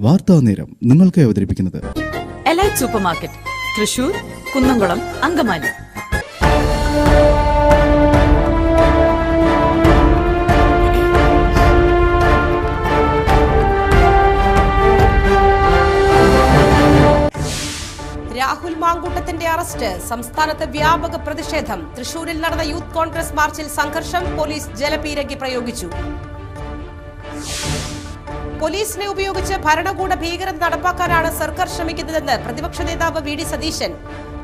വാർത്താ നേരം നിങ്ങൾക്ക് അവതരിപ്പിക്കുന്നത് elite supermarket, Thrissur, Kunnamkulam, Angamaly. Rahul മാങ്കൂട്ടത്തിന്റെ അറസ്റ്റ്. സംസ്ഥാനത്ത് വ്യാപക പ്രതിഷേധം. തൃശൂരിൽ നടന്ന യൂത്ത് കോൺഗ്രസ് മാർച്ചിൽ സംഘർഷം. പോലീസ് ജലപീരങ്കി പ്രയോഗിച്ചു. പോലീസിനെ ഉപയോഗിച്ച് ഭരണകൂട ഭീകരത നടപ്പാക്കാനാണ് സർക്കാർ ശ്രമിക്കുന്നതെന്ന് പ്രതിപക്ഷ നേതാവ് വി ഡി സതീശൻ.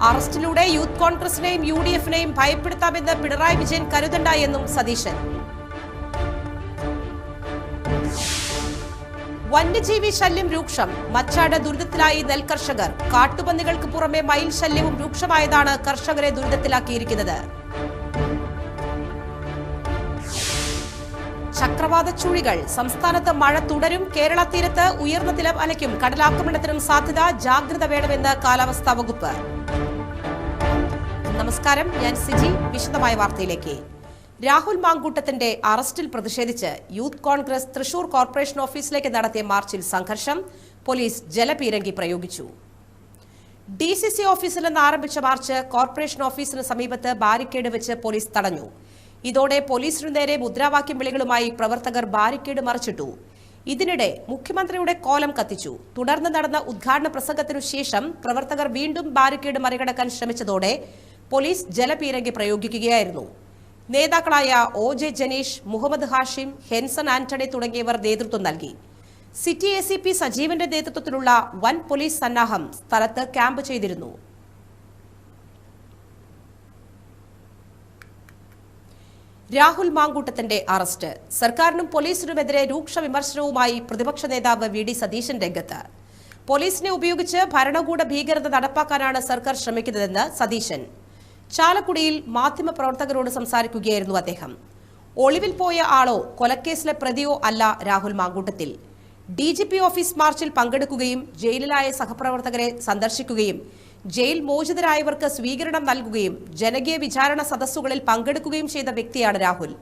അറസ്റ്റിലൂടെ യൂത്ത് കോൺഗ്രസിനെയും UDF-നെയും ഭയപ്പെടുത്താമെന്ന് പിണറായി വിജയൻ കരുതണ്ട എന്നും സതീശൻ. വന്യജീവി ശല്യം രൂക്ഷം. മച്ചാട് ദുരിതത്തിലായി നെൽകർഷകർ. കാട്ടുപന്നികൾക്ക് പുറമെ മയിൽ ശല്യവും രൂക്ഷമായതാണ് കർഷകരെ ദുരിതത്തിലാക്കിയിരിക്കുന്നത്. ചക്രവാത ചുഴികൾ. സംസ്ഥാനത്ത് മഴ തുടരും. കേരള തീരത്ത് ഉയർന്ന തിരമാലയ്ക്കും കടലാക്രമണത്തിനും സാധ്യത. ജാഗ്രത വേണമെന്ന് കാലാവസ്ഥാ വകുപ്പ്. നമസ്കാരം, ഞാൻ സിജി. വിശദമായ വാർത്തയിലേക്ക്. രാഹുൽ മാങ്കൂട്ടത്തിന്റെ അറസ്റ്റിൽ പ്രതിഷേധിച്ച് യൂത്ത് കോൺഗ്രസ് തൃശൂർ കോർപ്പറേഷൻ ഓഫീസിലേക്ക് നടത്തിയ മാർച്ചിൽ സംഘർഷം. പോലീസ് ജലപീരങ്കി പ്രയോഗിച്ചു. DCC ഓഫീസിൽ നിന്ന് ആരംഭിച്ച മാർച്ച് കോർപ്പറേഷൻ ഓഫീസിന് സമീപത്ത് ബാരിക്കേഡ് വെച്ച് പോലീസ് തടഞ്ഞു. ഇതോടെ പോലീസിനു നേരെ മുദ്രാവാക്യം വിളികളുമായി പ്രവർത്തകർ ബാരിക്കേഡ് മറിച്ചിട്ടു. ഇതിനിടെ മുഖ്യമന്ത്രിയുടെ കോലം കത്തിച്ചു. തുടർന്ന് നടന്ന ഉദ്ഘാടന പ്രസംഗത്തിനു ശേഷം പ്രവർത്തകർ വീണ്ടും ബാരിക്കേഡ് മറികടക്കാൻ ശ്രമിച്ചതോടെ പോലീസ് ജലപീരങ്കി പ്രയോഗിക്കുകയായിരുന്നു. നേതാക്കളായ OJ ജനീഷ്, മുഹമ്മദ് ഹാഷിം, ഹെൻസൺ ആന്റണി തുടങ്ങിയവർ നേതൃത്വം നൽകി. സിറ്റി ACP സജീവന്റെ നേതൃത്വത്തിലുള്ള വൻ പോലീസ് സന്നാഹം സ്ഥലത്ത് ക്യാമ്പ് ചെയ്തിരുന്നു. രാഹുൽ മാങ്കൂട്ടത്തിന്റെ അറസ്റ്റ്. സർക്കാരിനും പോലീസിനുമെതിരെ രൂക്ഷ വിമർശനവുമായി പ്രതിപക്ഷ നേതാവ് വി ഡി സതീശൻ രംഗത്ത്. പോലീസിനെ ഉപയോഗിച്ച് ഭരണകൂട ഭീകരത നടപ്പാക്കാനാണ് സർക്കാർ ശ്രമിക്കുന്നതെന്ന് സതീശൻ. ചാലക്കുടിയിൽ മാധ്യമപ്രവർത്തകരോട് സംസാരിക്കുകയായിരുന്നു അദ്ദേഹം. ഒളിവിൽ പോയ ആളോ കൊലക്കേസിലെ പ്രതിയോ അല്ല രാഹുൽ മാങ്കൂട്ടത്തിൽ. DGP ഓഫീസ് മാർച്ചിൽ പങ്കെടുക്കുകയും ജയിലിലായ സഹപ്രവർത്തകരെ സന്ദർശിക്കുകയും ജയിൽ മോചിതരായവർക്ക് സ്വീകരണം നൽകുകയും ജനകീയ വിചാരണ സദസ്സുകളിൽ പങ്കെടുക്കുകയും ചെയ്ത വ്യക്തിയാണ് രാഹുൽ.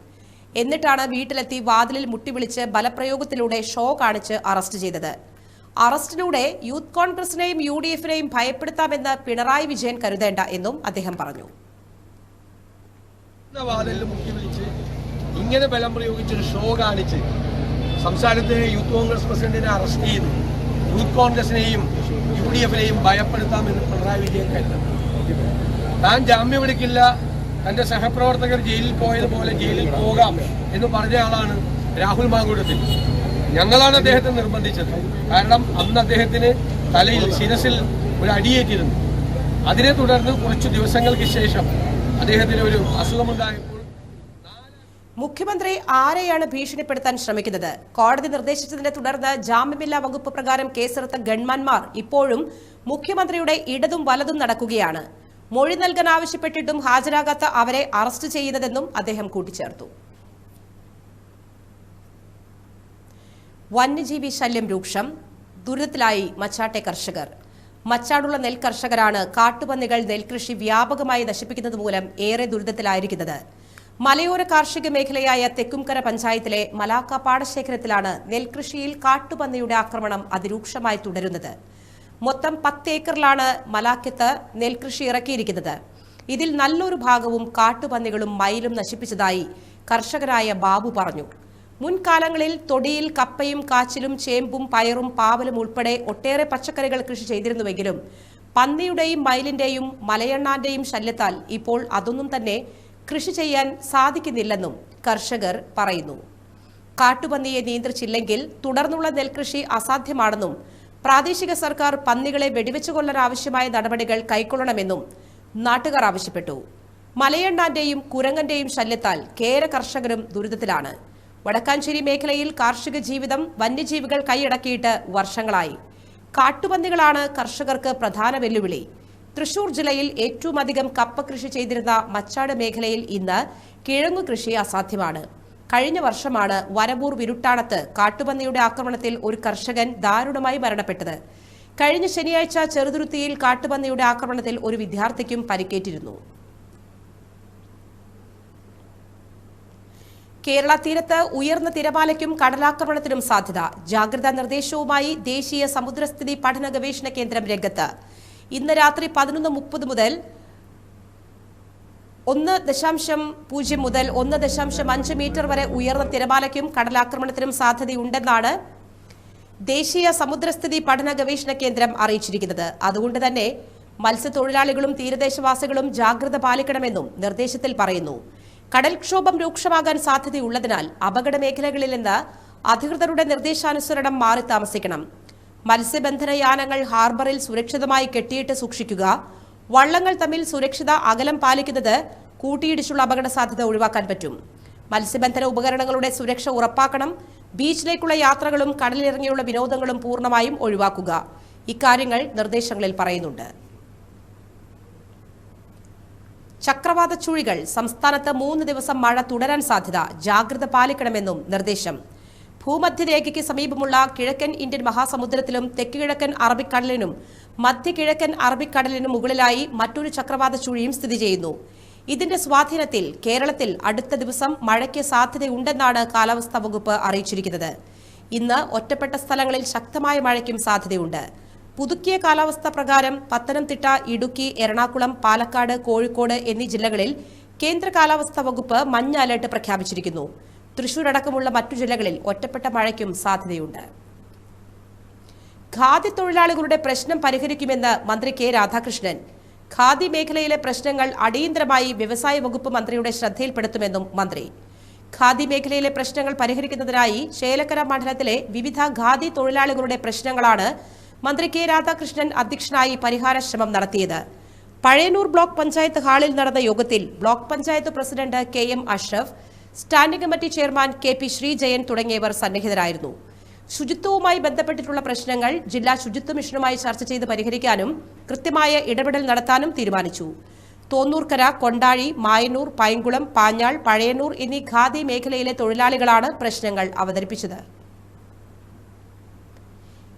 എന്നിട്ടാണ് വീട്ടിലെത്തി വാതിലിൽ മുട്ടിവിളിച്ച് ബലപ്രയോഗത്തിലൂടെ ഷോ കാണിച്ച് അറസ്റ്റ് ചെയ്തത്. അറസ്റ്റിലൂടെ യൂത്ത് കോൺഗ്രസിനെയും UDF-നെയും ഭയപ്പെടുത്താമെന്ന് പിണറായി വിജയൻ കരുതേണ്ട എന്നും അദ്ദേഹം പറഞ്ഞു. ഇങ്ങനെ ബലം പ്രയോഗിച്ചൊരു ഷോ കാണിച്ച് സംസ്ഥാനത്തെ യൂത്ത് കോൺഗ്രസ് പ്രസിഡന്റിനെ അറസ്റ്റ് ചെയ്തു യൂത്ത് കോൺഗ്രസിനെയും UDF-നെയും ഭയപ്പെടുത്താമെന്ന് പിണറായി വിജയൻ കരുതുന്നു. താൻ ജാമ്യം എടുക്കില്ല, തന്റെ സഹപ്രവർത്തകർ ജയിലിൽ പോയതുപോലെ ജയിലിൽ പോകാം എന്ന് പറഞ്ഞ ആളാണ് രാഹുൽ മാങ്കൂട്ടത്തിൽ. ഞങ്ങളാണ് അദ്ദേഹത്തെ നിർബന്ധിച്ചത്. കാരണം അന്ന് അദ്ദേഹത്തിന് തലയിൽ ശിരസിൽ ഒരു അടിയേറ്റിരുന്നു. അതിനെ തുടർന്ന് കുറച്ചു ദിവസങ്ങൾക്ക് ശേഷം അദ്ദേഹത്തിന് ഒരു അസുഖമുണ്ടായപ്പോൾ മുഖ്യമന്ത്രി ആരെയാണ് ഭീഷണിപ്പെടുത്താൻ ശ്രമിക്കുന്നത്? കോടതി നിർദ്ദേശിച്ചതിനെ തുടർന്ന് ജാമ്യമില്ലാ വകുപ്പ് പ്രകാരം കേസെടുത്ത ഗൺമാൻമാർ ഇപ്പോഴും മുഖ്യമന്ത്രിയുടെ ഇടതും വലതും നടക്കുകയാണ്. മൊഴി നൽകാൻ ആവശ്യപ്പെട്ടിട്ടും ഹാജരാകാത്ത അവരെ അറസ്റ്റ് ചെയ്യുന്നതെന്നും അദ്ദേഹം കൂട്ടിച്ചേർത്തു. വന്യജീവി ശല്യം രൂക്ഷം. ദുരിതത്തിലായി മച്ചാട്ടെ കർഷകർ. മച്ചാടുള്ള നെൽകർഷകരാണ് കാട്ടുപന്നികൾ നെൽകൃഷി വ്യാപകമായി നശിപ്പിക്കുന്നത് മൂലം ഏറെ ദുരിതത്തിലായിരിക്കുന്നത്. മലയോര കാർഷിക മേഖലയായ തെക്കുംകര പഞ്ചായത്തിലെ മലാക്ക പാടശേഖരത്തിലാണ് നെൽകൃഷിയിൽ കാട്ടുപന്നിയുടെ ആക്രമണം അതിരൂക്ഷമായി തുടരുന്നത്. മൊത്തം 10 ഏക്കറിലാണ് മലാക്കത്ത് നെൽകൃഷി ഇറക്കിയിരിക്കുന്നത്. ഇതിൽ നല്ലൊരു ഭാഗവും കാട്ടുപന്നികളും മയിലും നശിപ്പിച്ചതായി കർഷകരായ ബാബു പറഞ്ഞു. മുൻകാലങ്ങളിൽ തൊടിയിൽ കപ്പയും കാച്ചിലും ചേമ്പും പയറും പാവലും ഉൾപ്പെടെ ഒട്ടേറെ പച്ചക്കറികൾ കൃഷി ചെയ്തിരുന്നുവെങ്കിലും പന്നിയുടെയും മയിലിന്റെയും മലയണ്ണാന്റെയും ശല്യത്താൽ ഇപ്പോൾ അതൊന്നും തന്നെ കൃഷി ചെയ്യാൻ സാധിക്കുന്നില്ലെന്നും കർഷകർ പറയുന്നു. കാട്ടുപന്നിയെ നിയന്ത്രിച്ചില്ലെങ്കിൽ തുടർന്നുള്ള നെൽകൃഷി അസാധ്യമാണെന്നും പ്രാദേശിക സർക്കാർ പന്നികളെ വെടിവെച്ചു കൊല്ലാൻ ആവശ്യമായ നടപടികൾ കൈക്കൊള്ളണമെന്നും നാട്ടുകാർ ആവശ്യപ്പെട്ടു. മലയണ്ണാന്റെയും കുരങ്ങന്റെയും ശല്യത്താൽ കേര കർഷകരും ദുരിതത്തിലാണ്. വടക്കാഞ്ചേരി മേഖലയിൽ കാർഷിക ജീവിതം വന്യജീവികൾ കൈയടക്കിയിട്ട് വർഷങ്ങളായി. കാട്ടുപന്നികളാണ് കർഷകർക്ക് പ്രധാന വെല്ലുവിളി. തൃശൂർ ജില്ലയിൽ ഏറ്റവും അധികം കപ്പ കൃഷി ചെയ്തിരുന്ന മച്ചാട് മേഖലയിൽ ഇന്ന് കിഴങ്ങു കൃഷി അസാധ്യമാണ്. കഴിഞ്ഞ വർഷമാണ് വരവൂർ വിരുട്ടാണത്ത് കാട്ടുപന്നിയുടെ ആക്രമണത്തിൽ ഒരു കർഷകൻ ദാരുണമായി മരണപ്പെട്ടത്. കഴിഞ്ഞ ശനിയാഴ്ച ചെറുതുരുത്തിയിൽ കാട്ടുപന്നിയുടെ ആക്രമണത്തിൽ ഒരു വിദ്യാർത്ഥിക്കും പരിക്കേറ്റിരുന്നു. കേരള തീരത്ത് ഉയർന്ന തിരമാലയ്ക്കും കടലാക്രമണത്തിനും സാധ്യത. ജാഗ്രതാ നിർദ്ദേശവുമായി ദേശീയ സമുദ്രസ്ഥിതി പഠന ഗവേഷണ കേന്ദ്രം രംഗത്ത്. ഇന്ന് രാത്രി 11:30 മുതൽ 1.0 മുതൽ 1.5 മീറ്റർ വരെ ഉയർന്ന തിരമാലയ്ക്കും കടലാക്രമണത്തിനും സാധ്യതയുണ്ടെന്നാണ് ദേശീയ സമുദ്രസ്ഥിതി പഠന ഗവേഷണ കേന്ദ്രം അറിയിച്ചിരിക്കുന്നത്. അതുകൊണ്ട് തന്നെ മത്സ്യത്തൊഴിലാളികളും തീരദേശവാസികളും ജാഗ്രത പാലിക്കണമെന്നും നിർദ്ദേശത്തിൽ പറയുന്നു. കടൽക്ഷോഭം രൂക്ഷമാകാൻ സാധ്യതയുള്ളതിനാൽ അപകട മേഖലകളിൽ നിന്ന് അധികൃതരുടെ നിർദ്ദേശാനുസരണം മാറി താമസിക്കണം. മത്സ്യബന്ധന യാനങ്ങൾ ഹാർബറിൽ സുരക്ഷിതമായി കെട്ടിയിട്ട് സൂക്ഷിക്കുക. വള്ളങ്ങൾ തമ്മിൽ സുരക്ഷിത അകലം പാലിക്കുന്നത് കൂട്ടിയിടിച്ചുള്ള അപകട സാധ്യത ഒഴിവാക്കാൻ പറ്റും. മത്സ്യബന്ധന ഉപകരണങ്ങളുടെ സുരക്ഷ ഉറപ്പാക്കണം. ബീച്ചിലേക്കുള്ള യാത്രകളും കടലിറങ്ങിയുള്ള വിനോദങ്ങളും പൂർണ്ണമായും ഒഴിവാക്കുക. ഇക്കാര്യങ്ങൾ നിർദ്ദേശങ്ങളിൽ പറയുന്നുണ്ട്. ചക്രവാത ചുഴികൾ സംസ്ഥാനത്ത് 3 ദിവസം മഴ തുടരാൻ സാധ്യത. ജാഗ്രത പാലിക്കണമെന്നും നിർദ്ദേശം. ഭൂമധ്യരേഖയ്ക്ക് സമീപമുള്ള കിഴക്കൻ ഇന്ത്യൻ മഹാസമുദ്രത്തിലും തെക്കുകിഴക്കൻ അറബിക്കടലിനും മധ്യകിഴക്കൻ അറബിക്കടലിനും മുകളിലായി മറ്റൊരു ചക്രവാത ചുഴിയും സ്ഥിതി ചെയ്യുന്നു. ഇതിന്റെ സ്വാധീനത്തിൽ കേരളത്തിൽ അടുത്ത ദിവസം മഴയ്ക്ക് സാധ്യതയുണ്ടെന്നാണ് കാലാവസ്ഥാ വകുപ്പ് അറിയിച്ചിരിക്കുന്നത്. ഇന്ന് ഒറ്റപ്പെട്ട സ്ഥലങ്ങളിൽ ശക്തമായ മഴയ്ക്കും സാധ്യതയുണ്ട്. പുതുക്കിയ കാലാവസ്ഥ പ്രകാരം പത്തനംതിട്ട, ഇടുക്കി, എറണാകുളം, പാലക്കാട്, കോഴിക്കോട് എന്നീ ജില്ലകളിൽ കേന്ദ്ര കാലാവസ്ഥാ വകുപ്പ് മഞ്ഞ അലർട്ട് പ്രഖ്യാപിച്ചിരിക്കുന്നു. തൃശൂർ അടക്കമുള്ള മറ്റു ജില്ലകളിൽ ഒറ്റപ്പെട്ട മഴയ്ക്കും സാധ്യതയുണ്ട്. ഖാദി തൊഴിലാളികളുടെ പ്രശ്നം പരിഹരിക്കുമെന്ന് മന്ത്രി കെ രാധാകൃഷ്ണൻ. ഖാദി മേഖലയിലെ പ്രശ്നങ്ങൾ അടിയന്തരമായി വ്യവസായ വകുപ്പ് മന്ത്രിയുടെ ശ്രദ്ധയിൽപ്പെടുത്തുമെന്നും മന്ത്രി. ഖാദി മേഖലയിലെ പ്രശ്നങ്ങൾ പരിഹരിക്കുന്നതിനായി ചേലക്കര മണ്ഡലത്തിലെ വിവിധ ഖാദി തൊഴിലാളികളുടെ പ്രശ്നങ്ങളാണ് മന്ത്രി കെ രാധാകൃഷ്ണൻ അധ്യക്ഷനായി പരിഹാര ശ്രമം നടത്തിയത്. പഴയന്നൂർ ബ്ലോക്ക് പഞ്ചായത്ത് ഹാളിൽ നടന്ന യോഗത്തിൽ block panchayat president KM Ashraf, standing committee chairman KP Sreejayan തുടങ്ങിയവർ സന്നിഹിതരായിരുന്നു. ശുചിത്വവുമായി ബന്ധപ്പെട്ടിട്ടുള്ള പ്രശ്നങ്ങൾ ജില്ലാ ശുചിത്വ മിഷനുമായി ചർച്ച ചെയ്ത് പരിഹരിക്കാനും കൃത്യമായ ഇടപെടൽ നടത്താനും തീരുമാനിച്ചു. തോന്നൂർക്കര, കൊണ്ടാഴി, മായന്നൂർ, പൈങ്കുളം, പാഞ്ഞാൾ, പഴയന്നൂർ എന്നീ ഖാദി മേഖലയിലെ തൊഴിലാളികളാണ് പ്രശ്നങ്ങൾ അവതരിപ്പിച്ചത്.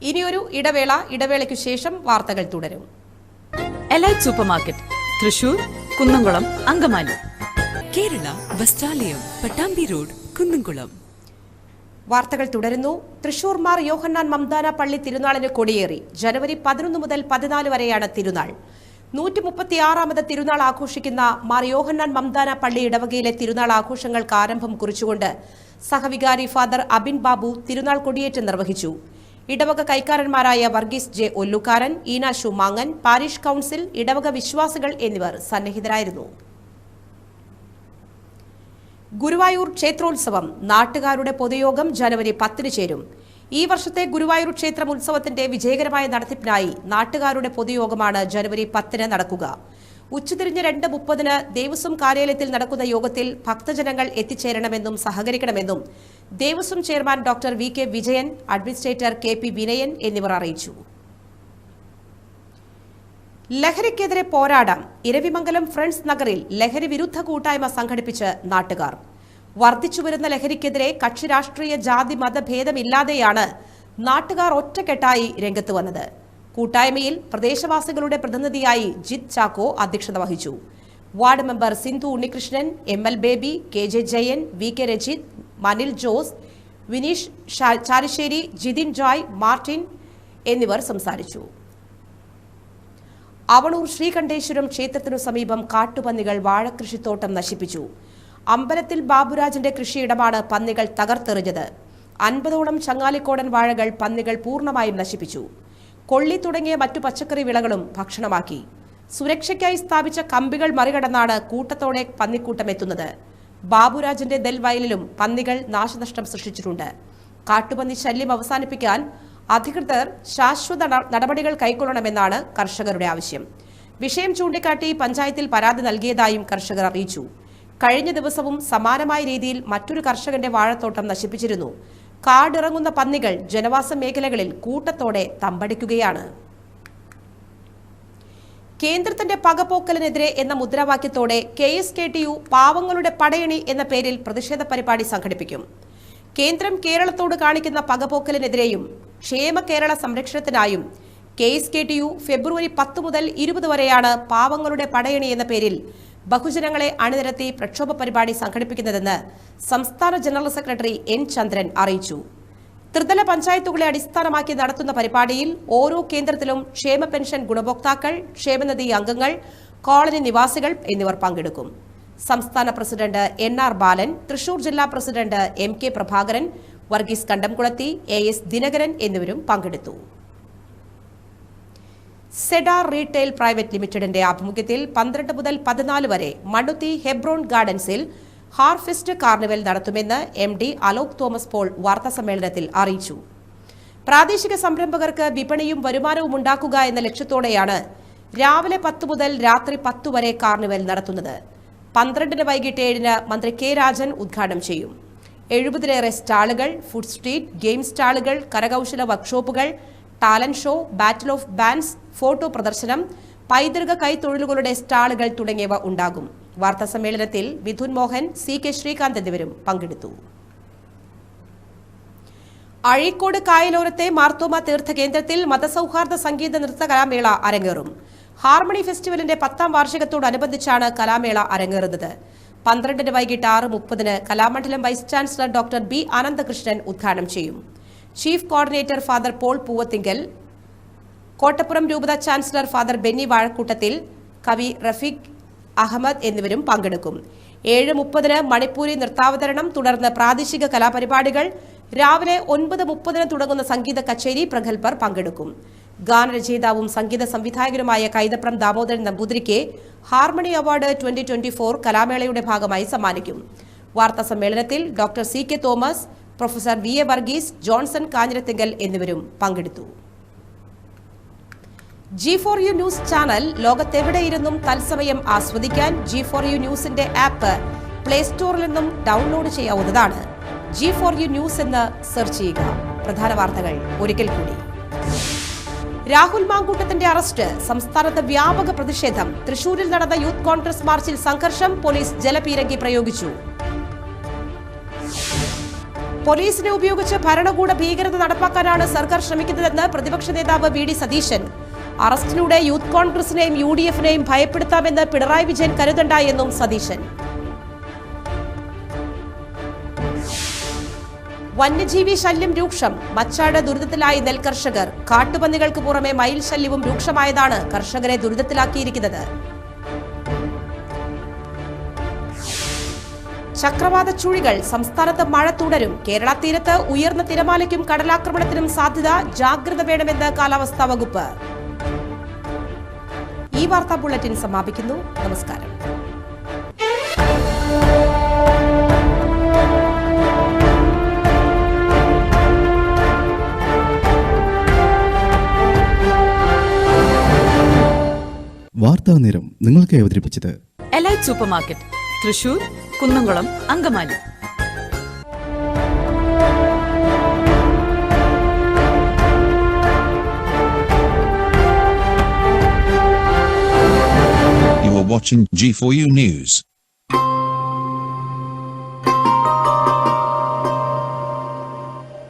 ഇനിയൊരു ഇടവേളയ്ക്കു ശേഷം വാർത്തകൾ തുടരും. Elite supermarket, Thrissur, Kunnamkulam, Angamaly. Kerala Vasthralayam, Pattambi road, Kunnamkulam. വാർത്തകൾ തുടരുന്നു. തൃശൂർ മാർ യോഹന്നാൻ മംദാന പള്ളി തിരുനാളിന് കൊടിയേറി. ജനുവരി 11 മുതൽ 14 വരെയാണ് തിരുനാൾ. 136ാമത് തിരുനാൾ ആഘോഷിക്കുന്ന മാർ യോഹന്നാൻ മംദാന പള്ളി ഇടവകയിലെ തിരുനാൾ ആഘോഷങ്ങൾക്ക് ആരംഭം കുറിച്ചുകൊണ്ട് സഹവികാരി ഫാദർ അബിൻ ബാബു തിരുനാൾ കൊടിയേറ്റം നിർവഹിച്ചു. ഇടവക കൈക്കാരന്മാരായ വർഗീസ് ജെ ഒല്ലുകാരൻ, ഈനാശു മാങ്ങൻ, പാരിഷ് കൌൺസിൽ, ഇടവക വിശ്വാസികൾ എന്നിവർ സന്നിഹിതരായിരുന്നു. ഗുരുവായൂർ ക്ഷേത്രോത്സവം. നാട്ടുകാരുടെ പൊതുയോഗം ജനുവരി 10 ചേരും. ഈ വർഷത്തെ ഗുരുവായൂർ ക്ഷേത്രം ഉത്സവത്തിന്റെ വിജയകരമായ നടത്തിപ്പിനായി നാട്ടുകാരുടെ പൊതുയോഗമാണ് ജനുവരി 10 നടക്കുക. ഉച്ചതിരിഞ്ഞ് 2:30 ദേവസ്വം കാര്യാലയത്തിൽ നടക്കുന്ന യോഗത്തിൽ ഭക്തജനങ്ങൾ എത്തിച്ചേരണമെന്നും സഹകരിക്കണമെന്നും Devaswom chairman doctor VK Vijayan, administrator KP Vinayan എന്നിവർ അറിയിച്ചു. ലഹരിക്കെതിരെ പോരാടാം. ഇരവിമംഗലം ഫ്രണ്ട്സ് നഗറിൽ ലഹരി വിരുദ്ധ കൂട്ടായ്മ സംഘടിപ്പിച്ച് നാട്ടുകാർ. വർദ്ധിച്ചുവരുന്ന ലഹരിക്കെതിരെ കക്ഷി രാഷ്ട്രീയ ജാതി മതഭേദമില്ലാതെയാണ് നാട്ടുകാർ ഒറ്റക്കെട്ടായി രംഗത്ത് വന്നത്. കൂട്ടായ്മയിൽ പ്രദേശവാസികളുടെ പ്രതിനിധിയായി ജിത് ചാക്കോ അധ്യക്ഷത വഹിച്ചു. Ward member Sindhu Unnikrishnan, ML Baby, KJ Jayan, VK Rajith, Manil Jose, Vineesh Charissery, Jithin Joy, Martin എന്നിവർ സംസാരിച്ചു. അവണൂർ ശ്രീകണ്ഠേശ്വരം ക്ഷേത്രത്തിനു സമീപം കാട്ടുപന്നികൾ വാഴകൃഷിത്തോട്ടം നശിപ്പിച്ചു. അമ്പലത്തിൽ ബാബുരാജിന്റെ കൃഷിയിടമാണ് പന്നികൾ തകർത്തെറിഞ്ഞത്. 50ഓളം ചങ്ങാലിക്കോടൻ വാഴകൾ പന്നികൾ പൂർണ്ണമായും നശിപ്പിച്ചു. കൊള്ളി തുടങ്ങിയ മറ്റു പച്ചക്കറി വിളകളും ഭക്ഷണമാക്കി. സുരക്ഷയ്ക്കായി സ്ഥാപിച്ച കമ്പികൾ മറികടന്നാണ് കൂട്ടത്തോടെ പന്നിക്കൂട്ടം എത്തുന്നത്. ബാബുരാജിന്റെ നെൽവയലിലും പന്നികൾ നാശനഷ്ടം സൃഷ്ടിച്ചിട്ടുണ്ട്. കാട്ടുപന്നി ശല്യം അവസാനിപ്പിക്കാൻ അധികൃതർ ശാശ്വത നടപടികൾ കൈക്കൊള്ളണമെന്നാണ് കർഷകരുടെ ആവശ്യം. വിഷയം ചൂണ്ടിക്കാട്ടി പഞ്ചായത്തിൽ പരാതി നൽകിയതായും കർഷകർ അറിയിച്ചു. കഴിഞ്ഞ ദിവസവും സമാനമായ രീതിയിൽ മറ്റൊരു കർഷകന്റെ വാഴത്തോട്ടം നശിപ്പിച്ചിരുന്നു. കാടിറങ്ങുന്ന പന്നികൾ ജനവാസ മേഖലകളിൽ കൂട്ടത്തോടെ തമ്പടിക്കുകയാണ്. കേന്ദ്രത്തിന്റെ പകപോക്കലിനെതിരെ എന്ന മുദ്രാവാക്യത്തോടെ KSKTU പാവങ്ങളുടെ പടയണി എന്ന പേരിൽ പ്രതിഷേധ പരിപാടി സംഘടിപ്പിക്കും. കേന്ദ്രം കേരളത്തോട് കാണിക്കുന്ന പകപോക്കലിനെതിരെയും ക്ഷേമ കേരള സംരക്ഷണത്തിനായും KSKTU ഫെബ്രുവരി 10 മുതൽ 20 വരെയാണ് പാവങ്ങളുടെ പടയണി എന്ന പേരിൽ ബഹുജനങ്ങളെ അണിനിരത്തി പ്രക്ഷോഭ പരിപാടി സംഘടിപ്പിക്കുന്നതെന്ന് സംസ്ഥാന ജനറൽ സെക്രട്ടറി എൻ ചന്ദ്രൻ അറിയിച്ചു. ത്രിതല പഞ്ചായത്തുകളെ അടിസ്ഥാനമാക്കി നടത്തുന്ന പരിപാടിയിൽ ഓരോ കേന്ദ്രത്തിലും ക്ഷേമ പെൻഷൻ ഗുണഭോക്താക്കൾ, ക്ഷേമനിധി അംഗങ്ങൾ, കോളനി നിവാസികൾ എന്നിവർ പങ്കെടുക്കും. സംസ്ഥാന പ്രസിഡന്റ് NR ബാലൻ, തൃശൂർ ജില്ലാ പ്രസിഡന്റ് MK പ്രഭാകരൻ, വർഗീസ് കണ്ടംകുളത്തി, AS ദിനകരൻ എന്നിവരും പങ്കെടുത്തു. സെഡാർ റീറ്റെയിൽ പ്രൈവറ്റ് ലിമിറ്റഡിന്റെ ആഭിമുഖ്യത്തിൽ 12 മുതൽ 14 വരെ മണ്ണുത്തി ഹെബ്രോൺ ഗാർഡൻസിൽ ഹാർഫെസ്റ്റ് കാർണിവൽ നടത്തുമെന്ന് MD അലോക് തോമസ് പോൾ വാർത്താസമ്മേളനത്തിൽ അറിയിച്ചു. പ്രാദേശിക സംരംഭകർക്ക് വിപണിയും വരുമാനവും ഉണ്ടാക്കുക എന്ന ലക്ഷ്യത്തോടെയാണ് രാവിലെ 10 മുതൽ രാത്രി 10 വരെ കാർണിവൽ നടത്തുന്നത്. 12 വൈകിട്ട് 7 മന്ത്രി K രാജൻ ഉദ്ഘാടനം ചെയ്യും. 70-ലേറെ സ്റ്റാളുകൾ, ഫുഡ് സ്ട്രീറ്റ്, ഗെയിം സ്റ്റാളുകൾ, കരകൗശല വർക്ക്ഷോപ്പുകൾ, talent show, battle of bands, photo പ്രദർശനം, പൈതൃക കൈത്തൊഴിലുകളുടെ സ്റ്റാളുകൾ തുടങ്ങിയവ ഉണ്ടാകും. വാർത്താസമ്മേളനത്തിൽ മിഥുൻ മോഹൻ, CK ശ്രീകാന്ത് എന്നിവരും പങ്കെടുത്തു. അഴീക്കോട് കായലോരത്തെ മാർത്തോമ തീർത്ഥ കേന്ദ്രത്തിൽ മതസൗഹാർദ്ദ സംഗീത നൃത്ത കലാമേള അരങ്ങേറും. ഹാർമണി ഫെസ്റ്റിവലിന്റെ 10ാം വാർഷികത്തോടനുബന്ധിച്ചാണ് കലാമേള അരങ്ങേറുന്നത്. 12 വൈകിട്ട് 6:30 Kalamandalam vice chancellor doctor B Ananthakrishnan ഉദ്ഘാടനം ചെയ്യും. Chief coordinator father Paul Poovathinkal, Kottappuram രൂപത ചാൻസലർ ഫാദർ ബെന്നി വാഴക്കൂട്ടത്തിൽ, കവി റഫീഖ് അഹമ്മദ് എന്നിവരും പങ്കെടുക്കും. 7:30 മണിപ്പൂരി നൃത്താവതരണം, തുടർന്ന് പ്രാദേശിക കലാപരിപാടികൾ. രാവിലെ 9:30 തുടങ്ങുന്ന സംഗീത കച്ചേരി പ്രഗത്ഭർ പങ്കെടുക്കും. ഗാനരചയിതാവും സംഗീത സംവിധായകനുമായ കൈതപ്രം ദാമോദരൻ നമ്പൂതിരിക്ക് ഹാർമണി അവാർഡ് 2024 കലാമേളയുടെ ഭാഗമായി സമ്മാനിക്കും. വാർത്താ സമ്മേളനത്തിൽ doctor CK Thomas, professor VA Varghese, Johnson Kanjirathinkal എന്നിവരും പങ്കെടുത്തു. G4U ന്യൂസ് ചാനൽ ലോകത്തെവിടെയിരുന്നും തത്സമയം ആസ്വദിക്കാൻ G4U ന്യൂസിന്റെ ആപ്പ് പ്ലേ സ്റ്റോറിൽ നിന്നും ഡൗൺലോഡ് ചെയ്യാവുന്നതാണ്. G4U ന്യൂസ് എന്ന് സെർച്ച് ചെയ്യുക. പ്രധാന വാർത്തകൾ ഒരിക്കൽ കൂടി. രാഹുൽ മാങ്കൂട്ടത്തിന്റെ അറസ്റ്റ്, സംസ്ഥാനത്ത് വ്യാപക പ്രതിഷേധം. തൃശൂരിൽ നടന്ന യൂത്ത് കോൺഗ്രസ് മാർച്ചിൽ സംഘർഷം, പോലീസ് ജലപീരങ്കി പ്രയോഗിച്ചു. പോലീസിനെ ഉപയോഗിച്ച് ഭരണകൂട ഭീകരത നടപ്പാക്കാനാണ് സർക്കാർ ശ്രമിക്കുന്നതെന്ന് പ്രതിപക്ഷ നേതാവ് VD സതീശൻ. അറസ്റ്റിലൂടെ യൂത്ത് കോൺഗ്രസിനെയും UDF-നെയും ഭയപ്പെടുത്താമെന്ന് പിണറായി വിജയൻ കരുതണ്ട എന്നും സതീശൻ. വന്യജീവി ശല്യം രൂക്ഷം, മച്ചാട് ദുരിതത്തിലായി നെൽകർഷകർ. കാട്ടുപന്നികൾക്ക് പുറമെ മയിൽ ശല്യവും രൂക്ഷമായതാണ് കർഷകരെ ദുരിതത്തിലാക്കിയിരിക്കുന്നത്. ചക്രവാത ചുഴികൾ, സംസ്ഥാനത്ത് മഴ തുടരും. കേരള തീരത്ത് ഉയർന്ന തിരമാലയ്ക്കും കടലാക്രമണത്തിനും സാധ്യത, ജാഗ്രത വേണമെന്ന് കാലാവസ്ഥാ വകുപ്പ്. ഈ വാർത്താ ബുള്ളറ്റിൻ സമാപിക്കുന്നു. നമസ്കാരം. വാർത്താ നേരം നിങ്ങൾക്ക് അവതരിപ്പിച്ചത് elite supermarket, Thrissur, Kunnamkulam, Angamaly. You are watching G4U News.